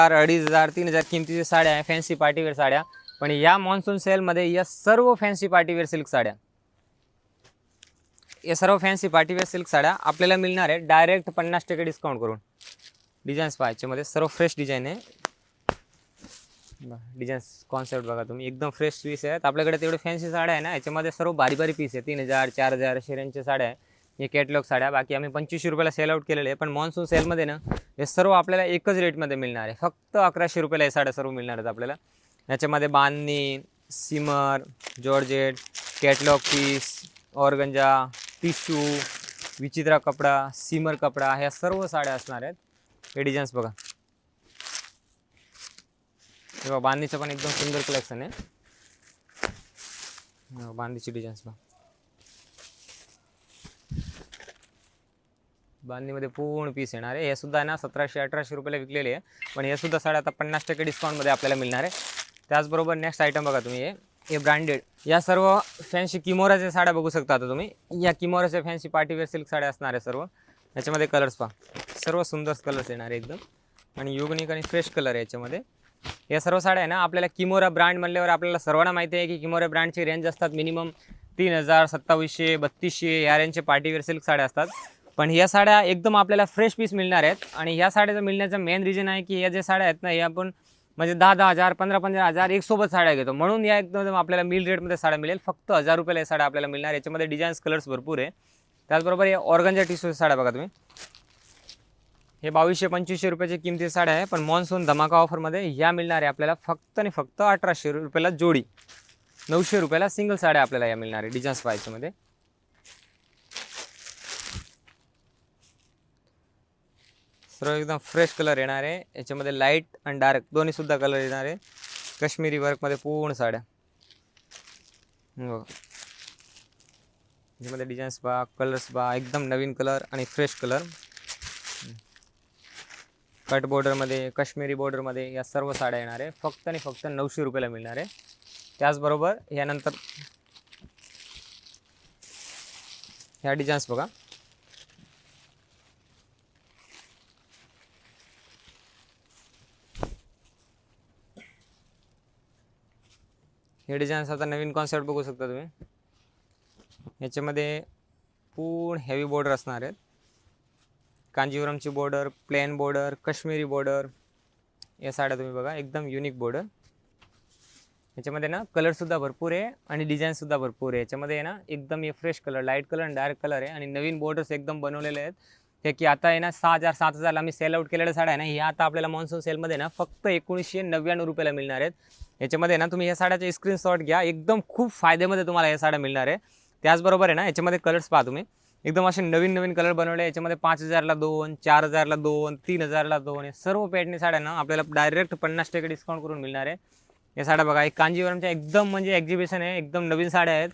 2,500 3,000 किमतीच्या साड्या आहे, फॅन्सी पार्टीवेअर साड्या. पण या मॉन्सून सेलमध्ये या सर्व फॅन्सी पार्टीवेअर सिल्क साड्या, या सर्व फॅन्सी पार्टीवेअर सिल्क साड्या आपल्याला मिळणार आहे डायरेक्ट 50% डिस्काउंट करून. डिझाईन्स पहा, याच्यामध्ये सर्व फ्रेश डिझाईन आहे. डिझाईन्स कॉन्सेप्ट बघा तुम्ही, एकदम फ्रेश पीस आहेत आपल्याकडे. तेवढे फॅन्सी साड्या आहे ना, याच्यामध्ये सर्व बारी बारी पीस आहे. 3,000 4,000 शेऱ्यांच्या साड्या आहे, हे कॅटलॉग साड्या. बाकी आम्ही 2500 रुपयाला सेल आउट केलेले आहे. पण मॉन्सून सेलमध्ये ना हे सर्व आपल्याला एकच रेटमध्ये मिळणार आहे. फक्त 1100 रुपयाला हे साड्या सर्व मिळणार आहेत आपल्याला. याच्यामध्ये bandhani, shimmer, georgette, catalogue piece, organza, tissue, Vichitra कपडा, सिमर कपडा, ह्या सर्व साड्या असणार आहेत. हे डिझाईन्स बघा, तेव्हा बांधणीचं पण एकदम सुंदर कलेक्शन आहे. बांधणीची डिझाईन्स बघा, बांधणीमध्ये पूर्ण पीस येणार आहे. हे सुद्धा आहे ना 1700-1800 रुपयाला विकलेले आहे. पण हे सुद्धा साड्या आता 50% डिस्काउंटमध्ये आपल्याला मिळणार आहे. त्याचबरोबर नेक्स्ट आयटम बघा तुम्ही, हे ब्रँडेड, या सर्व फॅन्सी किमोराच्या साड्या बघू शकता आता तुम्ही. या किमोराच्या फॅन्सी पार्टीवेअर सिल्क साड्या असणार आहे सर्व. याच्यामध्ये कलर्स पहा, सर्व सुंदर कलर्स येणार आहे एकदम, आणि युनिक आणि फ्रेश कलर आहे याच्यामध्ये. या सर्व साड्या आहे ना आपल्याला किमोरा ब्रँड म्हणल्यावर आपल्याला सर्वांना माहिती आहे की किमोरा ब्रँडची रेंज असतात मिनिमम 3,000 2700 3200 या रेंजचे पार्टीवेअर सिल्क साड्या असतात. पण या साड्या एकदम आपल्याला फ्रेश पीस मिळणार आहेत. आणि या साड्याचं मिळण्याचं मेन रिझन आहे की या ज्या साड्या आहेत ना, हे आपण म्हणजे 10,000 15,000 एक सोबत साड्या घेतो, म्हणून या एकदम आपल्याला मिल रेटमध्ये साड्या मिळेल. फक्त 1000 रुपयाला या साड्या आपल्याला मिळणार. याच्यामध्ये डिझाईन्स कलर्स भरपूर आहे. त्याचबरोबर या ऑर्गनच्या टिश्यूच्या साड्या बघा तुम्ही, हे 2200-2500 रुपयाची किमती साड्या आहे. पण मॉन्सून धमाका ऑफरमध्ये या मिळणार आहे आपल्याला फक्त आणि फक्त 1800 रुपयाला जोडी, 900 रुपयाला सिंगल साड्या आपल्याला या मिळणार आहे. डिझाईन्स पाहायच्यामध्ये सर्व एकदम फ्रेश कलर येणार आहे. याच्यामध्ये लाईट आणि डार्क दोन्ही सुद्धा कलर येणार आहे. काश्मीरी वर्कमध्ये पूर्ण साड्या बघा, याच्यामध्ये डिझाईन्स बा, कलर्स बा, एकदम नवीन कलर आणि फ्रेश कलर. कट बॉर्डरमध्ये, काश्मीरी बॉर्डरमध्ये या सर्व साड्या येणार आहे. फक्त आणि फक्त 900 रुपयाला मिळणार आहे. त्याचबरोबर यानंतर ह्या डिझाईन्स बघा, हे डिझाईन्स आता नवीन कॉन्सेप्ट बघू शकता तुम्ही. याच्यामध्ये पूर्ण हेवी बॉर्डर असणार आहेत. कांजीवरमची border, plain border, Kashmiri border, या साड्या तुम्ही बघा, एकदम युनिक बॉर्डर. याच्यामध्ये ना कलरसुद्धा भरपूर आहे आणि डिझाईनसुद्धा भरपूर आहे. याच्यामध्ये आहे ना एकदम हे फ्रेश कलर, लाईट कलर आणि डार्क कलर आहे. आणि नवीन बॉर्डर्स एकदम बनवलेले आहेत. ते की आता आहे ना 6,000 7,000 आम्ही सेल आउट केलेल्या साड्या आहे ना, ह्या आता आपल्याला मॉन्सून सेलमध्ये ना फक्त 1999 रुपयाला मिळणार आहेत. याच्यामध्ये ना तुम्ही या साड्याचे स्क्रीनशॉट घ्या, एकदम खूप फायद्यामध्ये तुम्हाला या साड्या मिळणार आहे. त्याचबरोबर आहे ना याच्यामध्ये कलर्स पहा तुम्ही, एकदम असे नवीन नवीन कलर बनवले. याच्यामध्ये 5,000ला 2, 4,000ला 2, 3,000ला 2, हे सर्व पॅटर्न साड्या ना आपल्याला डायरेक्ट 50% डिस्काउंट करून मिळणार आहे. या साड्या बघा, एक कांजीवरमच्या एकदम म्हणजे एक्झिबिशन आहे, एकदम नवीन साड्या आहेत.